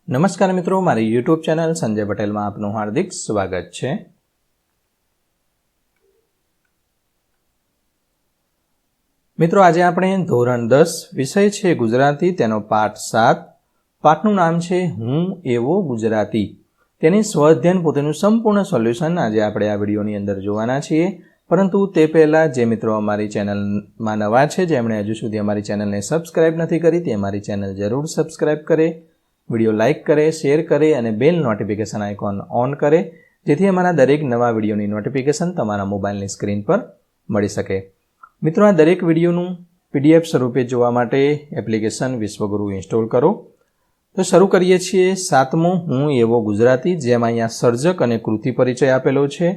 નમસ્કાર મિત્રો, મારી યુટ્યુબ ચેનલ સંજય પટેલમાં આપનું હાર્દિક સ્વાગત છે. મિત્રો, આજે આપણે ધોરણ 10 વિષય છે ગુજરાતી, તેનો પાઠ 7. પાઠનું નામ છે હું એવો ગુજરાતી. તેની સ્વઅધ્યયન પોતેનું સંપૂર્ણ સોલ્યુશન આજે આપણે આ વિડીયોની અંદર જોવાના છીએ. પરંતુ તે પહેલાં જે મિત્રો અમારી ચેનલમાં નવા છે, જેમણે હજુ સુધી અમારી ચેનલને સબસ્ક્રાઇબ નથી કરી, તે અમારી ચેનલ જરૂર સબસ્ક્રાઇબ કરે, વિડીયો લાઇક કરે, શેર કરે અને બેલ નોટિફિકેશન આઇકોન ઓન કરે, જેથી અમારા દરેક નવા વિડીયોની નોટિફિકેશન તમારા મોબાઈલની સ્ક્રીન પર મળી શકે. મિત્રો, આ દરેક વિડીયોનું PDF સ્વરૂપે જોવા માટે એપ્લિકેશન વિશ્વગુરુ ઇન્સ્ટોલ કરો. તો શરૂ કરીએ છીએ 7મો હું એવો ગુજરાતી, જેમાં અહીંયા સર્જક અને કૃતિ પરિચય આપેલો છે,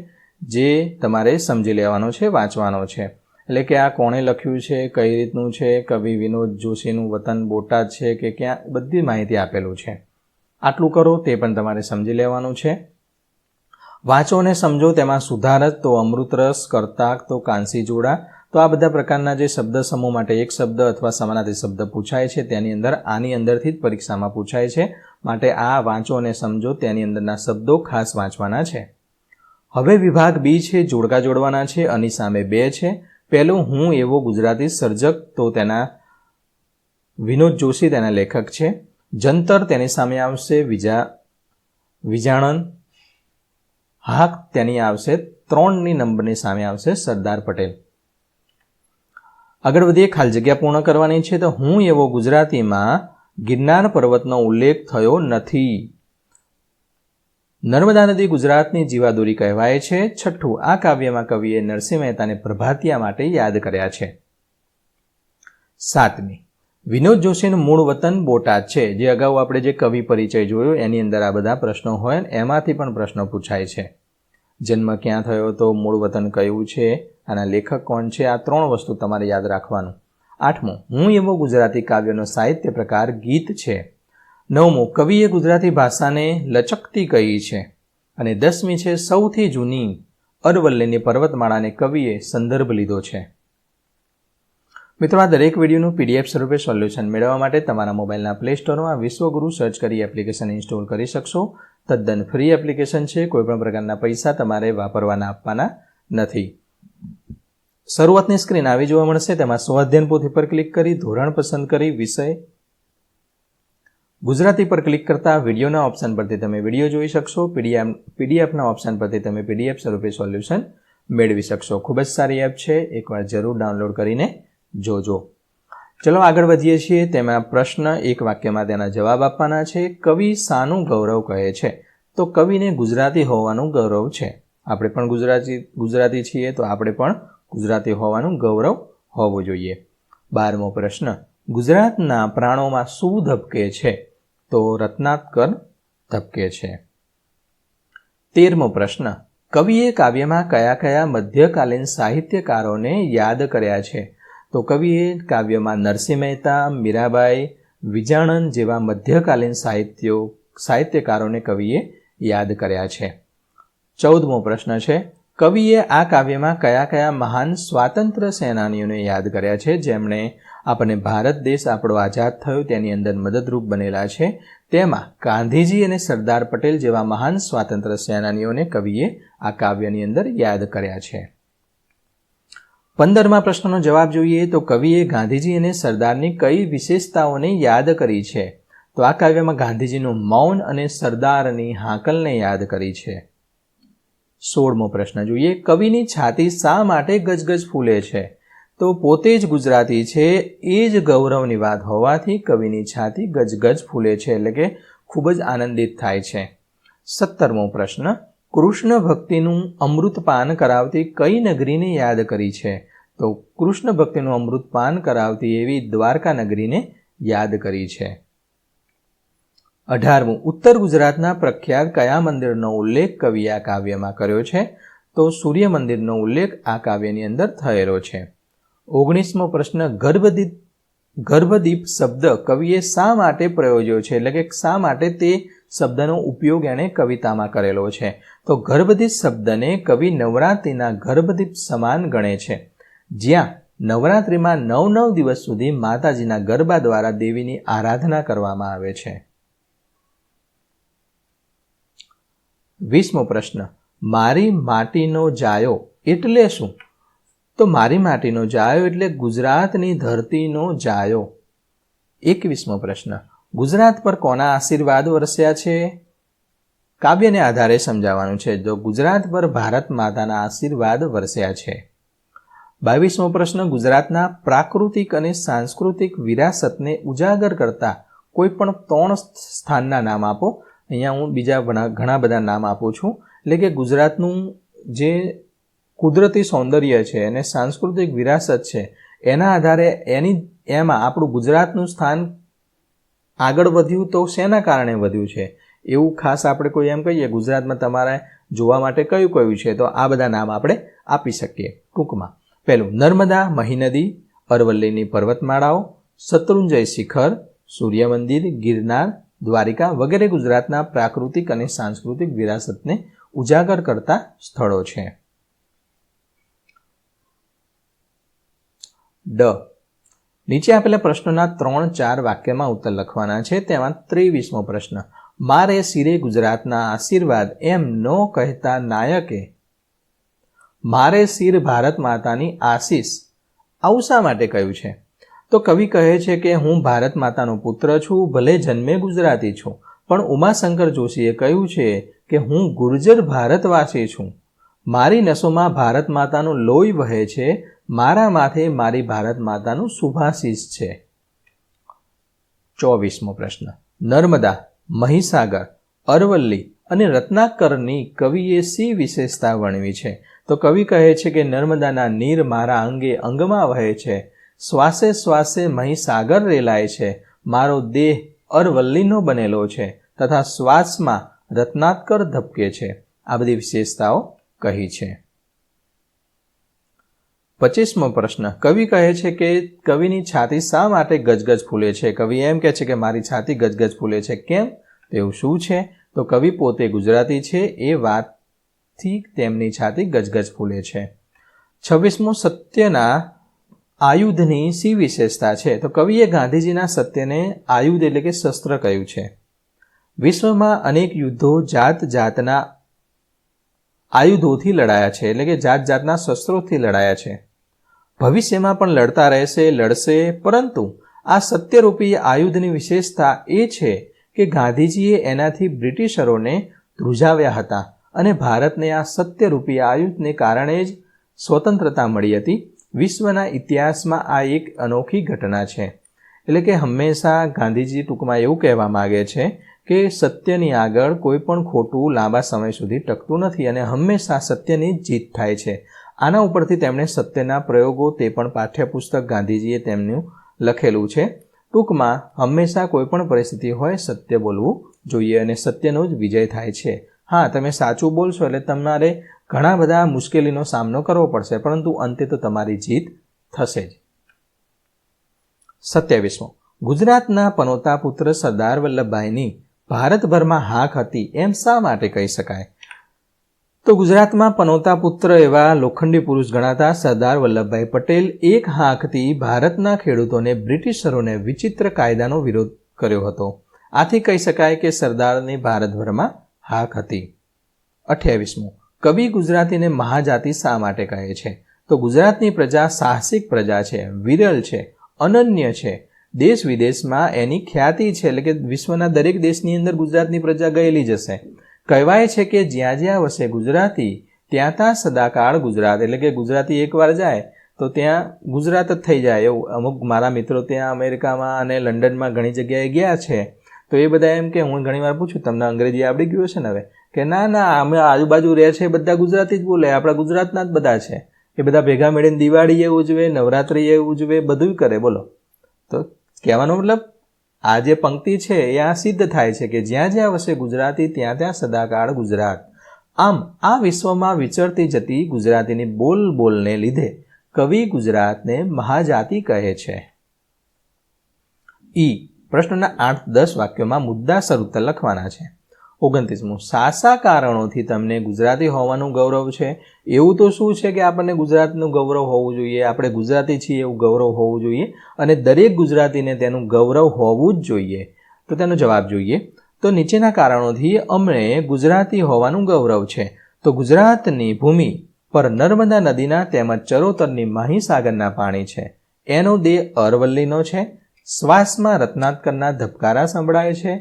જે તમારે સમજી લેવાનો છે, વાંચવાનો છે. એટલે કે આ કોણે લખ્યું છે, કઈ રીતનું છે, કવિ વિનોદ જોશીનું વતન બોટાદ છે કે ક્યાં, બધી માહિતી આપેલું છે. આટલું કરો તે પણ તમારે સમજી લેવાનું છે. વાંચો અને સમજો. તેમાં સુધારક તો અમૃતરસ, કર્તાક તો કાંસી જોડા. તો આ બધા પ્રકારના જે શબ્દ સમૂહ માટે એક શબ્દ અથવા સમાનાર્થી શબ્દ પૂછાય છે, તેની અંદર આની અંદરથી જ પરીક્ષામાં પૂછાય છે. માટે આ વાંચો અને સમજો, તેની અંદરના શબ્દો ખાસ વાંચવાના છે. હવે વિભાગ B છે, જોડકા જોડવાના છે. આની સામે 2 છે. પહેલું હું એવો ગુજરાતી, સર્જક તો તેના વિનોદ જોશી, તેના લેખક છે. જંતર તેની સામે આવશે વિજાણન. હાક તેની આવશે 3ની નંબરની સામે આવશે સરદાર પટેલ. આગળ વધીએ. ખાલી જગ્યા પૂર્ણ કરવાની છે. તો હું એવો ગુજરાતીમાં ગિરનાર પર્વતનો ઉલ્લેખ થયો નથી. નર્મદા નદી ગુજરાતની જીવાદોરી કહેવાય છે. છઠ્ઠું, આ કાવ્યમાં કવિએ નરસિંહ મહેતાને પ્રભાતિયા માટે યાદ કર્યા છે. 7મી, વિનોદ જોશીનું મૂળ વતન બોટાદ છે. જે અગાઉ આપણે જે કવિ પરિચય જોયો, એની અંદર આ બધા પ્રશ્નો હોય, એમાંથી પણ પ્રશ્નો પૂછાય છે. જન્મ ક્યાં થયો, તો મૂળ વતન કયું છે, આના લેખક કોણ છે, આ 3 વસ્તુ તમારે યાદ રાખવાનું. 8મું, હું એવો ગુજરાતી કાવ્યનો સાહિત્ય પ્રકાર ગીત છે. 9મું, કવિએ ગુજરાતી ભાષાને લચકતી કહી છે. અને 10મી છે, સૌથી જૂની અરવલ્લીની પર્વતમાળાને કવિએ સંદર્ભ લીધો છે. મિત્રો, આ દરેક વિડીયોનું PDF સ્વરૂપે સોલ્યુશન મેળવવા માટે તમારા મોબાઈલના પ્લે સ્ટોરમાં વિશ્વગુરુ સર્ચ કરી એપ્લિકેશન ઇન્સ્ટોલ કરી શકશો. તદ્દન ફ્રી એપ્લિકેશન છે. કોઈપણ પ્રકારના પૈસા તમારે વાપરવાના આપવાના નથી. શરૂઆતની સ્ક્રીન આવી જોવા મળશે. તેમાં સ્વઅધ્યયન પોથી પર ક્લિક કરી ધોરણ પસંદ કરી વિષય ગુજરાતી પર ક્લિક કરતા વિડીયોના ઓપ્શન પરથી તમે વિડીયો જોઈ શકશો. PDFના ઓપ્શન પરથી તમે PDF સ્વરૂપે સોલ્યુશન મેળવી શકશો. ખૂબ જ સારી એપ છે. એકવાર જરૂર ડાઉનલોડ કરીને જોજો. ચલો આગળ વધીએ છીએ. તેમાં પ્રશ્ન એક વાક્યમાં તેના જવાબ આપવાના છે. કવિ શાનું ગૌરવ કહે છે? તો કવિને ગુજરાતી હોવાનું ગૌરવ છે. આપણે પણ ગુજરાતી છીએ, તો આપણે પણ ગુજરાતી હોવાનું ગૌરવ હોવું જોઈએ. 12મો પ્રશ્ન, ગુજરાતના પ્રાણોમાં શું ધબકે છે? તો રત્નાકર ધબકે છે. 13મો પ્રશ્ન, કવિએ કાવ્યમાં કયા કયા મધ્યકાલીન સાહિત્યકારોને યાદ કર્યા છે? તો કવિએ કાવ્યમાં નરસિંહ મહેતા, મીરાબાઈ, વિજાણન જેવા મધ્યકાલીન સાહિત્યકારોને કવિએ યાદ કર્યા છે. 14મો પ્રશ્ન છે, કવિએ આ કાવ્યમાં કયા કયા મહાન સ્વાતંત્ર્ય સેનાનીઓને યાદ કર્યા છે, જેમણે આપણને ભારત દેશ આપણો આઝાદ થયો તેની અંદર મદદરૂપ બનેલા છે? તેમાં ગાંધીજી અને સરદાર પટેલ જેવા મહાન સ્વાતંત્ર્ય સેનાનીઓને કવિએ આ કાવ્યની અંદર યાદ કર્યા છે. 15મા પ્રશ્નનો જવાબ જોઈએ. તો કવિએ ગાંધીજી અને સરદારની કઈ વિશેષતાઓને યાદ કરી છે? તો આ કાવ્યમાં ગાંધીજીનું મૌન અને સરદારની હાકલને યાદ કરી છે. 16મો પ્રશ્ન જોઈએ. કવિની છાતી શા માટે ગજગજ ફૂલે છે? તો પોતે જ ગુજરાતી છે, એ જ ગૌરવની વાત હોવાથી કવિની છાતી ગજગજ ફૂલે છે, એટલે કે ખૂબ જ આનંદિત થાય છે. 17મો પ્રશ્ન, કૃષ્ણ ભક્તિનું અમૃતપાન કરાવતી કઈ નગરીને યાદ કરી છે? તો કૃષ્ણ ભક્તિનું અમૃતપાન કરાવતી એવી દ્વારકા નગરીને યાદ કરી છે. 18મું, ઉત્તર ગુજરાતના પ્રખ્યાત કયા મંદિરનો ઉલ્લેખ કવિએ આ કાવ્યમાં કર્યો છે? તો સૂર્ય મંદિરનો ઉલ્લેખ આ કાવ્યની અંદર થયેલો છે. 19મો પ્રશ્ન, ગર્ભદીપ શબ્દ કવિએ શા માટે પ્રયોજ્યો છે? એટલે કે શા માટે તે શબ્દનો ઉપયોગ એણે કવિતામાં કરેલો છે? તો ગર્ભદીપ શબ્દને કવિ નવરાત્રિના ગર્ભદીપ સમાન ગણે છે, જ્યાં નવરાત્રિમાં 9 દિવસ સુધી માતાજીના ગરબા દ્વારા દેવીની આરાધના કરવામાં આવે છે. 20મો પ્રશ્ન, મારી માટીનો જાયો એટલે શું? તો મારી માટીનો જાયો એટલે ગુજરાતની ધરતીનો જાયો. 21મો પ્રશ્ન, ગુજરાત પર કોના આશીર્વાદ વરસ્યા છે? કાવ્યને આધારે સમજાવવાનું છે. તો ગુજરાત પર ભારત માતાના આશીર્વાદ વરસ્યા છે. 22મો પ્રશ્ન, ગુજરાતના પ્રાકૃતિક અને સાંસ્કૃતિક વિરાસતને ઉજાગર કરતા કોઈ પણ 3 સ્થાનના નામ આપો. અહીંયા હું બીજા ઘણા બધા નામ આપું છું. એટલે કે ગુજરાતનું જે કુદરતી સૌંદર્ય છે અને સાંસ્કૃતિક વિરાસત છે એના આધારે એમાં આપણું ગુજરાતનું સ્થાન આગળ વધ્યું તો શેના કારણે વધ્યું છે એવું ખાસ આપણે કોઈ એમ કહીએ ગુજરાતમાં તમારે જોવા માટે કયું કયું છે, તો આ બધા નામ આપણે આપી શકીએ ટૂંકમાં. પહેલું, નર્મદા મહીનદી, અરવલ્લીની પર્વતમાળાઓ, શત્રુંજય શિખર, સૂર્ય મંદિર, ગિરનાર, દ્વારિકા વગેરે ગુજરાતના પ્રાકૃતિક અને સાંસ્કૃતિક વિરાસતને ઉજાગર કરતા સ્થળો છે. ડ, નીચે આપેલા પ્રશ્નોના 3-4 વાક્યમાં ઉત્તર લખવાના છે. તેમાં 23મો પ્રશ્ન, મારે શિરે ગુજરાતના આશીર્વાદ એમ ન કહેતા નાયકે મારે શિર ભારત માતાની આશીષ આવું શા માટે કહ્યું છે? તો કવિ કહે છે કે હું ભારત માતાનો પુત્ર છું, ભલે જન્મે ગુજરાતી છું, પણ ઉમાશંકર જોશીએ કહ્યું છે કે હું ગુર્જર ભારતવાસી છું. મારી નસોમાં ભારત માતાનું લોહી વહે છે, મારા માથે મારી ભારત માતાનું શુભાશીષ છે. 24મો પ્રશ્ન, નર્મદા, મહીસાગર, અરવલ્લી અને રત્નાકરની કવિએ શી વિશેષતા વર્ણવી છે? તો કવિ કહે છે કે નર્મદાના નીર મારા અંગે અંગમાં વહે છે, શ્વાસે શ્વાસે મહીસાગર રેલાય છે, મારો દેહ અરવલ્લીનો બનેલો છે તથા શ્વાસમાં રત્નાકર ધબકે છે. આ બધી વિશેષતાઓ કહી છે. 25મો પ્રશ્ન, કવિ કહે છે કે કવિની છાતી શા માટે ગજગજ ફૂલે છે? કવિ એમ કહે છે કે મારી છાતી ગજગજ ફૂલે છે. કેમ? તેવું શું છે? તો કવિ પોતે ગુજરાતી છે એ વાતથી તેમની છાતી ગજગજ ફૂલે છે. 26મો, સત્યના આયુધની શી વિશેષતા છે? તો કવિએ ગાંધીજીના સત્યને આયુધ એટલે કે શસ્ત્ર કહ્યું છે. વિશ્વમાં અનેક યુદ્ધો જાત જાતના આયુધોથી લડાયા છે, એટલે કે જાત જાતના શસ્ત્રોથી લડાયા છે. ભવિષ્યમાં પણ લડતા રહેશે, લડશે. પરંતુ આ સત્યરૂપી આયુધની વિશેષતા એ છે કે ગાંધીજીએ એનાથી બ્રિટિશરોને ધ્રુજાવ્યા હતા અને ભારતને આ સત્યરૂપી આયુધને કારણે જ સ્વતંત્રતા મળી હતી. વિશ્વના ઇતિહાસમાં આ એક અનોખી ઘટના છે. એટલે કે હંમેશા ગાંધીજી ટૂંકમાં એવું કહેવા માગે છે કે સત્યની આગળ કોઈ પણ ખોટું લાંબા સમય સુધી ટકતું નથી અને હંમેશા સત્યની જીત થાય છે. આના ઉપરથી તેમણે સત્યના પ્રયોગો તે પણ પાઠ્યપુસ્તક ગાંધીજીએ તેમનું લખેલું છે. ટૂંકમાં હંમેશા કોઈ પણ પરિસ્થિતિ હોય સત્ય બોલવું જોઈએ અને સત્યનો જ વિજય થાય છે. હા, તમે સાચું બોલશો એટલે તમારે ઘણા બધા મુશ્કેલીનો સામનો કરવો પડશે, પરંતુ અંતે તો તમારી જીત થશે જ. 27મો, ગુજરાતના પનોતા પુત્ર સરદાર વલ્લભભાઈની ભારતભરમાં હાક હતી એમ શા માટે કહી શકાય? તો ગુજરાતમાં પનોતા પુત્ર એવા લોખંડી પુરુષ ગણાતા સરદાર વલ્લભભાઈ પટેલ એક હાંકથી ભારતના ખેડૂતોને બ્રિટિશરોને વિચિત્ર કાયદાનો વિરોધ કર્યો હતો. આથી કહી શકાય કે સરદારની ભારતભરમાં હાક હતી. 28મો, કવિ ગુજરાતીને મહાજાતિ શા માટે કહે છે? તો ગુજરાતની પ્રજા સાહસિક પ્રજા છે, વિરલ છે, અનન્ય છે. દેશ વિદેશમાં એની ખ્યાતિ છે, એટલે કે વિશ્વના દરેક દેશની અંદર ગુજરાતની પ્રજા ગયેલી જશે. કહેવાય છે કે જ્યાં જ્યાં વસે ગુજરાતી ત્યાં ત્યાં સદાકાળ ગુજરાત, એટલે કે ગુજરાતી એકવાર જાય તો ત્યાં ગુજરાત જ થઈ જાય એવું. અમુક મારા મિત્રો ત્યાં અમેરિકામાં અને લંડનમાં ઘણી જગ્યાએ ગયા છે, તો એ બધા એમ કે હું ઘણીવાર પૂછું તમને અંગ્રેજી આવડી ગયું છે ને હવે? કે ના અમે આજુબાજુ રહે છે બધા ગુજરાતી જ બોલે, આપણા ગુજરાતના જ બધા છે. એ બધા ભેગા મળીને દિવાળી એ ઉજવે, નવરાત્રિ એ ઉજવે, બધું કરે. બોલો, તો કહેવાનો મતલબ આ જે પંક્તિ છે એ આ સિદ્ધ થાય છે કે જ્યાં જ્યાં વસે ગુજરાતી ત્યાં ત્યાં સદાકાળ ગુજરાત. આમ આ વિશ્વમાં વિચરતી જતી ગુજરાતીની બોલને લીધે કવિ ગુજરાતને મહાજાતિ કહે છે. ઈ, પ્રશ્નના 8-10 વાક્યોમાં મુદ્દાસર ઉત્તર લખવાના છે. 29મું, શા કારણોથી તમને ગુજરાતી હોવાનું ગૌરવ છે? એવું તો શું છે કે આપણને ગુજરાતનું ગૌરવ હોવું જોઈએ, આપણે ગુજરાતી છીએ એવું ગૌરવ હોવું જોઈએ અને દરેક ગુજરાતીને તેનું ગૌરવ હોવું જ જોઈએ. તો તેનો જવાબ જોઈએ. તો નીચેના કારણોથી અમને ગુજરાતી હોવાનું ગૌરવ છે. તો ગુજરાતની ભૂમિ પર નર્મદા નદીના તેમજ ચરોતરની મહીસાગરના પાણી છે. એનો દેહ અરવલ્લીનો છે. શ્વાસમાં રત્નાકરના ધબકારા સંભળાય છે.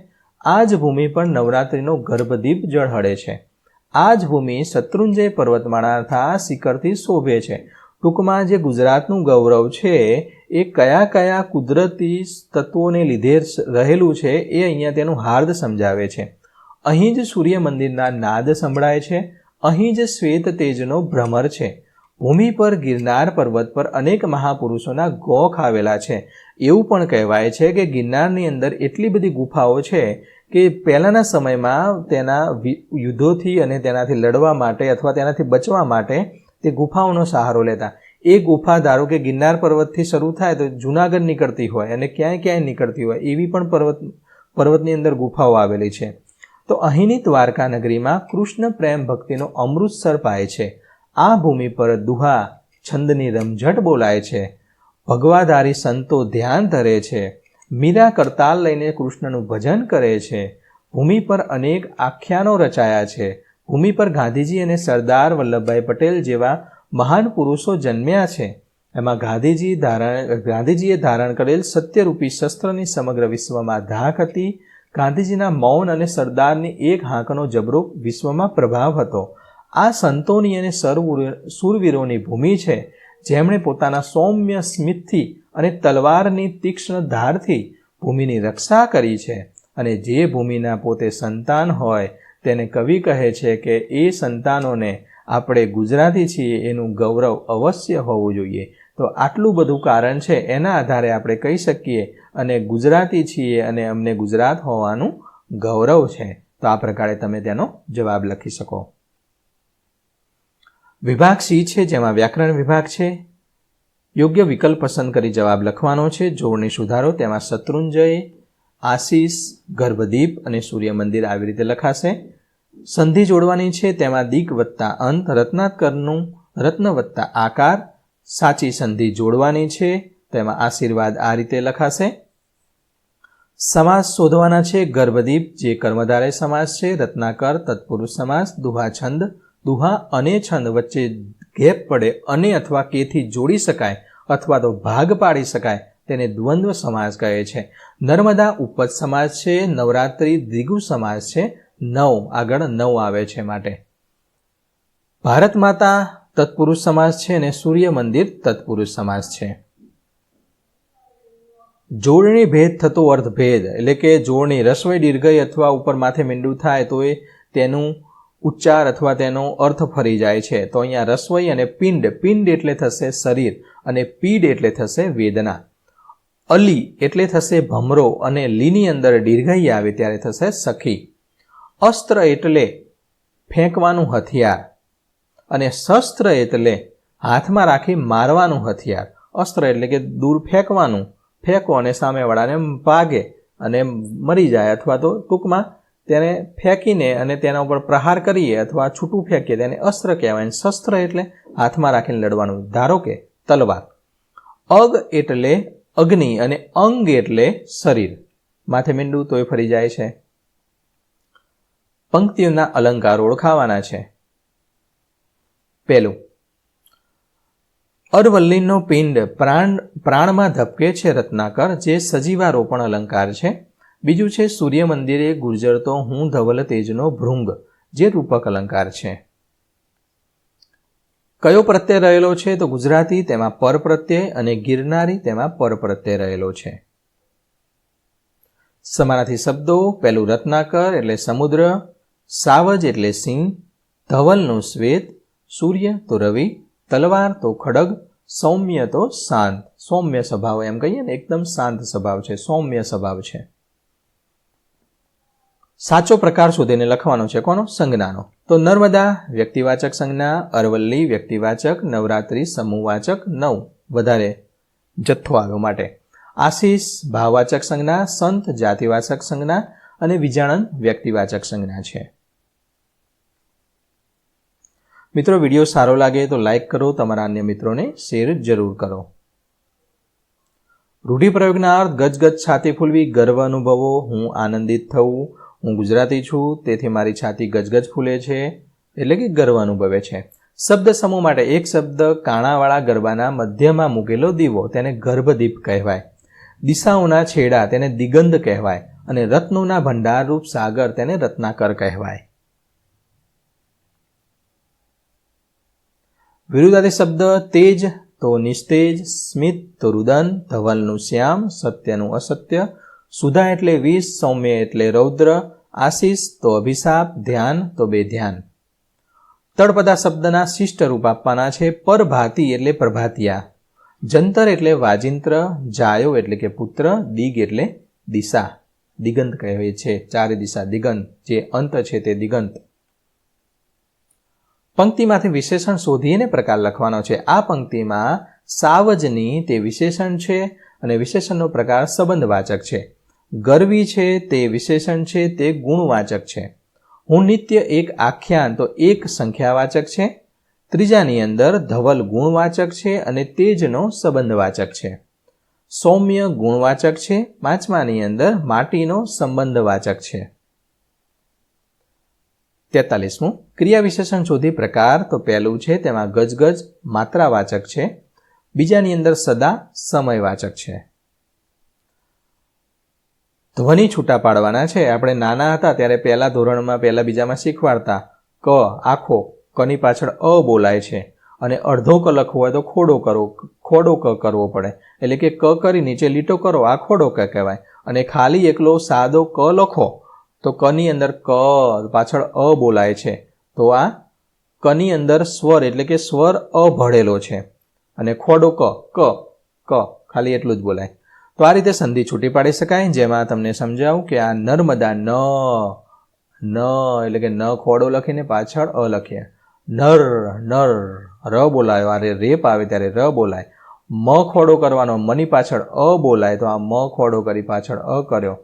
આ જ ભૂમિ પર નવરાત્રિનો ગર્ભદીપ ઝળહળે છે. આ જ ભૂમિ શત્રુંજય પર્વતમાળાના શિખરથી શોભે છે. ટૂંકમાં જે ગુજરાતનું ગૌરવ છે એ કયા કયા કુદરતી તત્વોને લીધે રહેલું છે એ અહીંયા તેનું હાર્દ સમજાવે છે. અહીં જ સૂર્ય મંદિરના નાદ સંભળાય છે. અહીં જ શ્વેત તેજનો ભ્રમર છે. ભૂમિ પર ગિરનાર પર્વત પર અનેક મહાપુરુષોના ગોખ આવેલા છે. એવું પણ કહેવાય છે કે ગિરનારની અંદર એટલી બધી ગુફાઓ છે કે પહેલાંના સમયમાં તેના યુદ્ધોથી અને તેનાથી લડવા માટે અથવા તેનાથી બચવા માટે તે ગુફાઓનો સહારો લેતા. એ ગુફા ધારો કે ગિરનાર પર્વતથી શરૂ થાય તો જૂનાગઢ નીકળતી હોય અને ક્યાંય નીકળતી હોય એવી પણ પર્વતની અંદર ગુફાઓ આવેલી છે. તો અહીંની દ્વારકા નગરીમાં કૃષ્ણ પ્રેમ ભક્તિનો અમૃતસર પાય છે. આ ભૂમિ પર દુહા છંદની રમઝટ બોલાય છે. ભગવાધારી સંતો ધ્યાન ધરે છે. મીરા કરતાલ લઈને કૃષ્ણનું ભજન કરે છે. ભૂમિ પર અનેક આખ્યાનો રચાયા છે. ભૂમિ પર ગાંધીજી અને સરદાર વલ્લભભાઈ પટેલ જેવા મહાન પુરુષો જન્મ્યા છે. એમાં ગાંધીજીએ ધારણ કરેલ સત્યરૂપી શસ્ત્રની સમગ્ર વિશ્વમાં ધાક હતી. ગાંધીજીના મૌન અને સરદારની એક હાંકનો જબરો વિશ્વમાં પ્રભાવ હતો. આ સંતોની અને શૂરવીરોની ભૂમિ છે, જેમણે પોતાના સૌમ્ય સ્મિતથી અને તલવારની તીક્ષ્ણ ધારથી ભૂમિની રક્ષા કરી છે. અને જે ભૂમિના પોતે સંતાન હોય તેને કવિ કહે છે કે એ સંતાનોને આપણે ગુજરાતી છીએ એનું ગૌરવ અવશ્ય હોવું જોઈએ. તો આટલું બધું કારણ છે, એના આધારે આપણે કહી શકીએ અને ગુજરાતી છીએ અને અમને ગુજરાત હોવાનું ગૌરવ છે. તો આ પ્રકારે તમે તેનો જવાબ લખી શકો. વિભાગ સી છે, જેમાં વ્યાકરણ વિભાગ છે. યોગ્ય વિકલ્પ પસંદ કરી જવાબ લખવાનો છે. જોડણી સુધારો, તેમાં શત્રુંજય, આશીષ, ગર્ભદીપ અને સૂર્ય મંદિર આવી રીતે લખાશે. સંધિ જોડવાની છે, તેમાં દીક વત્તા અંત, રત્નાકરનું રત્ન વત્તા આકાર. સાચી સંધિ જોડવાની છે, તેમાં આશીર્વાદ આ રીતે લખાશે. સમાસ શોધવાના છે. ગર્ભદીપ જે કર્મધારય સમાસ છે. રત્નાકર તત્પુરુષ સમાસ. દુહા છંદ, દુહા અને છંદ વચ્ચે ગેપ પડે અને અથવા કેથી જોડી શકાય અથવા તો ભાગ પાડી શકાય તેને દ્વંદ્વ સમાસ કહે છે. નર્મદા ઉપજ સમાસ છે. નવરાત્રિ દ્વિગુ સમાસ છે. આગળ નવ આવે છે માટે. ભારત માતા તત્પુરુષ સમાસ છે અને સૂર્ય મંદિર તત્પુરુષ સમાસ છે. જોડણી ભેદ થતો અર્થભેદ, એટલે કે જોડણી રસ્વઈ દીર્ઘઈ અથવા ઉપર માથે મીંડું થાય તો એ તેનું ઉચ્ચાર અથવા તેનો અર્થ ફરી જાય છે. તો અહીંયા રસ્વઈ અને પિંડ, પિંડ એટલે થશે શરીર અને પીડ એટલે થશે વેદના. અલી એટલે થશે ભમરો અને લીની અંદર દીર્ઘઈ આવે ત્યારે થશે સખી. અસ્ત્ર એટલે ફેંકવાનું હથિયાર અને શસ્ત્ર એટલે હાથમાં રાખી મારવાનું હથિયાર. અસ્ત્ર એટલે કે દૂર ફેંકવાનું, ફેંકો અને સામેવાળાને ભાગે અને મરી જાય અથવા તો ટૂંકમાં તેને ફેંકીને અને તેના ઉપર પ્રહાર કરીએ અથવા છૂટું ફેંકીએ તેને અસ્ત્ર કહેવાય. શસ્ત્ર એટલે હાથમાં રાખીને લડવાનું, ધારો કે તલવાર. અગ એટલે અગ્નિ અને અંગ એટલે શરીર. માથે મીંડું તોય ફરી જાય છે. પંક્તિઓના અલંકાર ઓળખાવાના છે. પહેલું, અરવલ્લીનો પિંડ પ્રાણમાં ધબકે છે રત્નાકર, જે સજીવારોપણ અલંકાર છે. બીજું છે સૂર્ય મંદિરે ગુર્જરતો હું ધવલ તેજનો ભૃંગ, જે રૂપક અલંકાર છે. કયો પ્રત્યય રહેલો છે? તો ગુજરાતી, તેમાં પર પ્રત્યય, અને ગિરનારી તેમાં પર પ્રત્યય રહેલો છે. સમાનાર્થી શબ્દો. પહેલું રત્નાકર એટલે સમુદ્ર, સાવજ એટલે સિંહ, ધવલનું શ્વેત, સૂર્ય તો રવિ, તલવાર તો ખડગ, સૌમ્ય તો શાંત. સૌમ્ય સ્વભાવ એમ કહીએ ને, એકદમ શાંત સ્વભાવ છે, સૌમ્ય સ્વભાવ છે. સાચો પ્રકાર શોધીને લખવાનો છે. કોનો? સંજ્ઞાનો. તો નર્મદા વ્યક્તિવાચક સંજ્ઞા, અરવલ્લી વ્યક્તિવાચક, નવરાત્રિ સમૂહવાચક, નવ વધારે જથ્થો આવ્યો માટે, આશીષ ભાવવાચક સંજ્ઞા, સંત જાતિવાચક સંજ્ઞા અને વિજાણન વ્યક્તિવાચક સંજ્ઞા છે. મિત્રો, વિડીયો સારો લાગે તો લાઈક કરો, તમારા અન્ય મિત્રોને શેર જરૂર કરો. રૂઢિપ્રયોગના અર્થ: ગજગજ છાતી ફૂલવી, ગર્વ અનુભવો, હું આનંદિત થવું, હું ગુજરાતી છું તેથી મારી છાતી ગજગજ ફૂલે છે એટલે કે ગર્વ અનુભવે છે. શબ્દ સમૂહ માટે એક શબ્દ કાણાવાળા ગરબાના મધ્યમાં મૂકેલો દીવો તેને ગર્ભદીપ કહેવાય. દિશાઓના છેડા તેને દિગંત કહેવાય અને રત્નોના ભંડારરૂપ સાગર તેને રત્નાકર કહેવાય. વિરુદ્ધાર્થી શબ્દ તેજ તો નિસ્તેજ, સ્મિત તો રુદન, ધવલનું શ્યામ, સત્યનું અસત્ય, સુધા એટલે વિષ, સૌમ્ય એટલે રૌદ્ર, આશીષ તો અભિશાપ, ધ્યાન તો બેધ્યાન. તળપદા શબ્દના શિષ્ટ રૂપ આપવાના છે. પરભાતી એટલે પ્રભાતિયા, જંતર એટલે વાજિંત્ર, જાયો એટલે કે પુત્ર, દિગ એટલે દિશા, દિગંત કહેવાય છે. ચારે દિશા દિગંત, જે અંત છે તે દિગંત. પંક્તિમાંથી વિશેષણ શોધીને પ્રકાર લખવાનો છે. આ પંક્તિમાં સાવજની તે વિશેષણ છે અને વિશેષણનો પ્રકાર સંબંધવાચક છે. ગરવી છે તે વિશેષણ છે, તે ગુણવાચક છે. હું નિત્ય એક આખ્યાન તો એક સંખ્યાવાચક છે. ત્રીજાની અંદર ધવલ ગુણવાચક છે અને તેજનો સંબંધવાચક છે. સૌમ્ય ગુણવાચક છે. પાંચમાની અંદર માટીનો સંબંધવાચક છે. 43મું ક્રિયા વિશેષણ શોધી પ્રકાર તો પહેલું છે તેમાં ગજગજ માત્રાવાચક છે. બીજાની અંદર સદા સમયવાચક છે. ધ્વનિ છૂટા પાડવાના છે. આપણે નાના હતા ત્યારે પહેલા ધોરણમાં પહેલા બીજામાં શીખવાડતા ક આખો, કની પાછળ અ બોલાય છે અને અડધો ક લખવો હોય તો ખોડો ક કરવો પડે. એટલે કે ક કરી નીચે લીટો કરો, આ ખોડો ક કહેવાય. અને ખાલી એકલો સાદો ક લખો તો કની અંદર ક પાછળ અ બોલાય છે, તો આ કની અંદર સ્વર એટલે કે સ્વર અ ભળેલો છે અને ખોડો ક ખાલી એટલું જ બોલાય. તો આ રીતે સંધિ છૂટી પાડી શકાય. જેમાં તમને સમજાવું કે આ નર્મદા ન એટલે કે ન ખોડો લખીને પાછળ અ લખીએ. નર ર બોલાયો, આ રેપ આવે ત્યારે ર બોલાય. મ ખોડો કરવાનો, મની પાછળ અ બોલાય તો આ મ ખોડો કરી પાછળ અ કર્યો.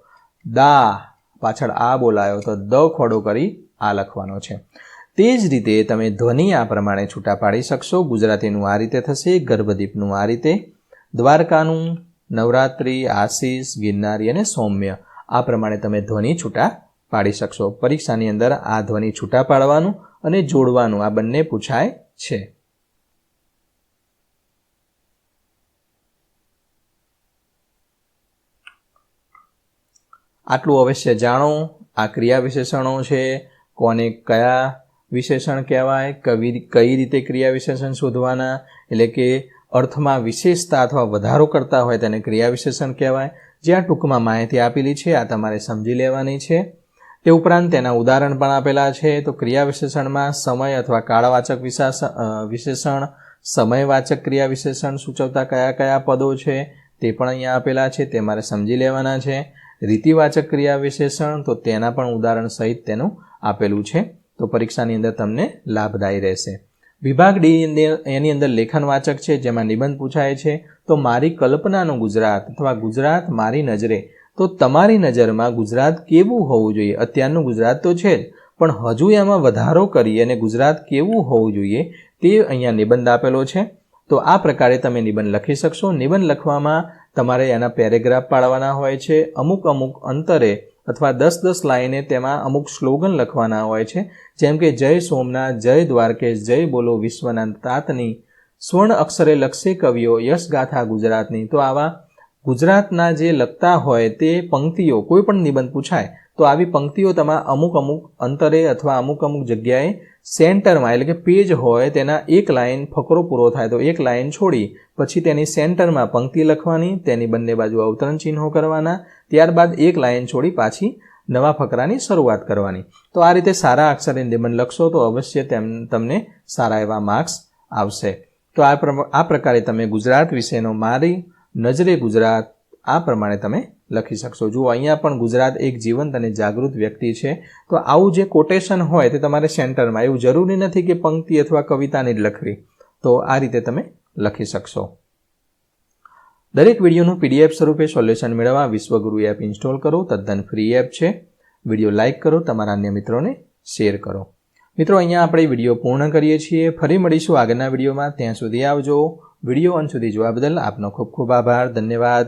દા પાછળ આ બોલાયો તો દ ખોડો કરી આ લખવાનો છે. તે જ રીતે તમે ધ્વનિ આ પ્રમાણે છૂટા પાડી શકશો. ગુજરાતીનું આ રીતે થશે, ગર્ભદીપનું આ રીતે, દ્વારકાનું, નવરાત્રિ, આશીષ, ગિરનારી અને સૌમ્ય આ પ્રમાણે તમે ધ્વનિ છૂટા પાડી શકશો. પરીક્ષાની અંદર આ ધ્વનિ છૂટા પાડવાનું અને જોડવાનું આ બંને પૂછાય છે. આટલું અવશ્ય જાણો. આ ક્રિયા વિશેષણો છે, કોને કયા વિશેષણ કહેવાય, કઈ રીતે ક્રિયા વિશેષણ શોધવાના, એટલે કે અર્થમાં વિશેષતા અથવા વધારો કરતા હોય તેને ક્રિયા વિશેષણ કહેવાય. જ્યાં ટૂંકમાં માહિતી આપેલી છે આ તમારે સમજી લેવાની છે. તે ઉપરાંત તેના ઉદાહરણ પણ આપેલા છે. તો ક્રિયા વિશેષણમાં સમય અથવા કાળવાચક વિશેષણ, સમયવાચક ક્રિયા વિશેષણ સૂચવતા કયા કયા પદો છે તે પણ અહીંયા આપેલા છે, તે મારે સમજી લેવાના છે. રીતિવાચક ક્રિયા વિશેષણ તો તેના પણ ઉદાહરણ સહિત તેનું આપેલું છે. તો પરીક્ષાની અંદર તમને લાભદાયી રહેશે. વિભાગ ડી એની અંદર લેખનવાચક છે, જેમાં નિબંધ પૂછાય છે. તો મારી કલ્પનાનું ગુજરાત અથવા ગુજરાત મારી નજરે, તો તમારી નજરમાં ગુજરાત કેવું હોવું જોઈએ? અત્યારનું ગુજરાત તો છે જ, પણ હજુ એમાં વધારો કરી અને ગુજરાત કેવું હોવું જોઈએ તે અહીંયા નિબંધ આપેલો છે. તો આ પ્રકારે તમે નિબંધ લખી શકશો. નિબંધ લખવામાં તમારે એના પેરેગ્રાફ પાડવાના હોય છે. અમુક અંતરે અથવા 10-10 લાઈને તેમાં અમુક સ્લોગન લખવાના હોય છે. જેમ કે જય સોમનાથ, જય દ્વારકેશ, જય બોલો વિશ્વના તાતની, સ્વર્ણ અક્ષરે લખશે કવિઓ, યશ ગાથા ગુજરાતની. તો આવા ગુજરાતના જે લખતા હોય તે પંક્તિઓ, કોઈ પણ નિબંધ પૂછાય તો આવી પંક્તિઓ તમારે અમુક અંતરે અથવા અમુક જગ્યાએ સેન્ટરમાં, એટલે કે પેજ હોય તેના એક લાઈન ફકરો પૂરો થાય તો એક લાઈન છોડી પછી તેની સેન્ટરમાં પંક્તિ લખવાની, તેની બંને બાજુ અવતરણ ચિહ્નો કરવાના, ત્યારબાદ એક લાઈન છોડી પાછી નવા ફકરાની શરૂઆત કરવાની. તો આ રીતે સારા અક્ષરે નિબંધ લખશો તો અવશ્ય તમને સારા એવા માર્ક્સ આવશે. તો આ પ્રકારે તમે ગુજરાત વિશેનો મારી નજરે ગુજરાત આ પ્રમાણે તમે લખી શકશો. જુઓ અહીંયા પણ ગુજરાત એક જીવંત અને જાગૃત વ્યક્તિ છે. તો આવું જે કોટેશન હોય તે તમારે સેન્ટરમાં, એવું જરૂરી નથી કે પંક્તિ અથવા કવિતાની જ લખવી. તો આ રીતે તમે લખી શકશો. દરેક વિડીયોનું PDF સ્વરૂપે સોલ્યુશન મેળવવા વિશ્વગુરુ એપ ઇન્સ્ટોલ કરો. તદ્દન ફ્રી એપ છે. વિડીયો લાઇક કરો, તમારા અન્ય મિત્રોને શેર કરો. મિત્રો, અહીંયા આપણે વિડીયો પૂર્ણ કરીએ છીએ. ફરી મળીશું આગળના વિડીયોમાં. ત્યાં સુધી આવજો. વિડીયો અંત સુધી જોવા બદલ આપનો ખૂબ ખૂબ આભાર. ધન્યવાદ.